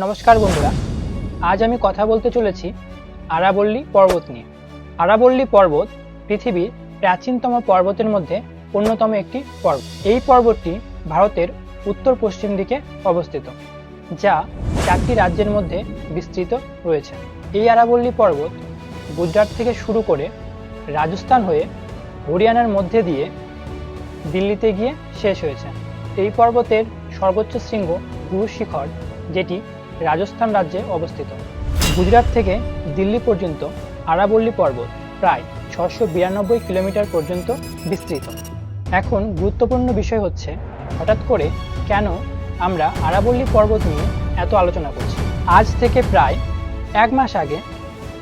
নমস্কার বন্ধুরা, আজ আমি কথা বলতে চলেছি আরাবল্লী পর্বত নিয়ে। আরাবল্লী পর্বত পৃথিবীর প্রাচীনতম পর্বতের মধ্যে অন্যতম একটি পর্বত। এই পর্বতটি ভারতের উত্তর পশ্চিম দিকে অবস্থিত, যা 4টি রাজ্যের মধ্যে বিস্তৃত রয়েছে। এই আরাবল্লী পর্বত গুজরাট থেকে শুরু করে রাজস্থান হয়ে হরিয়ানার মধ্যে দিয়ে দিল্লিতে গিয়ে শেষ হয়েছে। এই পর্বতের সর্বোচ্চ শৃঙ্গ গুরু শিখর, যেটি রাজস্থান রাজ্যে অবস্থিত। গুজরাট থেকে দিল্লি পর্যন্ত আরাবল্লী পর্বত প্রায় 692 কিলোমিটার পর্যন্ত বিস্তৃত। এখন গুরুত্বপূর্ণ বিষয় হচ্ছে, হঠাৎ করে কেন আমরা আরাবল্লী পর্বত নিয়ে এত আলোচনা করছি। আজ থেকে প্রায় 1 মাস আগে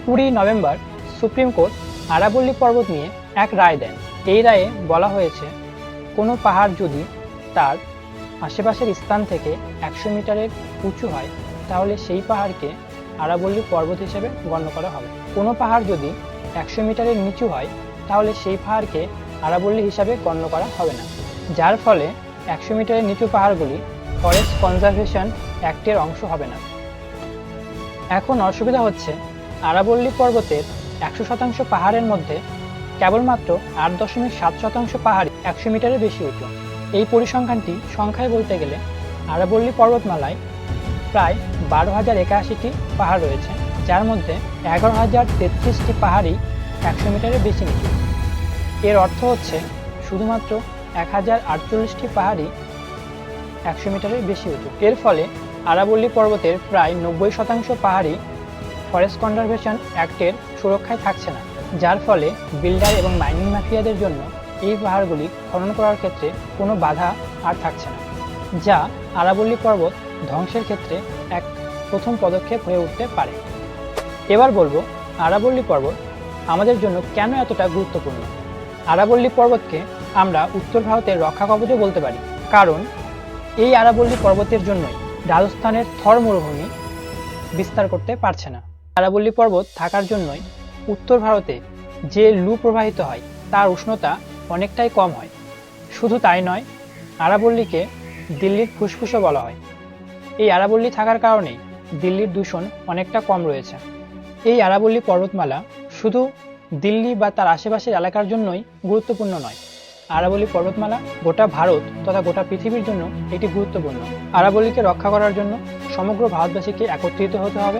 20 নভেম্বর সুপ্রিম কোর্ট আরাবল্লী পর্বত নিয়ে এক রায় দেন। এই রায়ে বলা হয়েছে, কোনো পাহাড় যদি তার আশেপাশের স্থান থেকে 100 মিটারের উঁচু হয়, তাহলে সেই পাহাড়কে আরাবল্লী পর্বত হিসেবে গণ্য করা হবে। কোনো পাহাড় যদি 100 মিটারের নিচু হয়, তাহলে সেই পাহাড়কে আরাবল্লী হিসাবে গণ্য করা হবে না। যার ফলে 100 মিটারের নিচু পাহাড়গুলি ফরেস্ট কনজারভেশন অ্যাক্টের অংশ হবে না। এখন অসুবিধা হচ্ছে, আরাবল্লী পর্বতের 100% পাহাড়ের মধ্যে কেবলমাত্র 8.7% পাহাড় 100 মিটারের বেশি উঁচু। এই পরিসংখ্যানটি সংখ্যায় বলতে গেলে আরাবল্লী পর্বতমালায় প্রায় 12,081টি পাহাড় রয়েছে, যার মধ্যে 11,033টি পাহাড়ই 100 মিটারের বেশি নিচু। এর অর্থ হচ্ছে শুধুমাত্র 1,048টি পাহাড়ই 100 মিটারের বেশি উঁচু। এর ফলে আরাবল্লী পর্বতের প্রায় 90% পাহাড়ই ফরেস্ট কনজারভেশন অ্যাক্টের সুরক্ষায় থাকছে না, যার ফলে বিল্ডার এবং মাইনিং মাফিয়াদের জন্য এই পাহাড়গুলি খনন করার ক্ষেত্রে কোনো বাধা আর থাকছে না, যা আরাবল্লী পর্বত ধ্বংসের ক্ষেত্রে এক প্রথম পদক্ষেপ হয়ে উঠতে পারে। এবার বলবো, আরাবল্লী পর্বত আমাদের জন্য কেন এতটা গুরুত্বপূর্ণ। আরাবল্লী পর্বতকে আমরা উত্তর ভারতের রক্ষা কবচও বলতে পারি, কারণ এই আরাবল্লী পর্বতের জন্যই রাজস্থানের থর মরুভূমি বিস্তার করতে পারছে না। আরাবল্লী পর্বত থাকার জন্যই উত্তর ভারতে যে লু প্রবাহিত হয় তার উষ্ণতা অনেকটাই কম হয়। শুধু তাই নয়, আরাবল্লীকে দিল্লির ফুসফুসও বলা হয়। এই আরাবল্লী থাকার কারণেই দিল্লির দূষণ অনেকটা কম রয়েছে। এই আরাবল্লী পর্বতমালা শুধু দিল্লি বা তার আশেপাশের এলাকার জন্যই গুরুত্বপূর্ণ নয়, আরাবল্লী পর্বতমালা গোটা ভারত তথা গোটা পৃথিবীর জন্য এটি গুরুত্বপূর্ণ। আরাবল্লীকে রক্ষা করার জন্য সমগ্র ভারতবাসীকে একত্রিত হতে হবে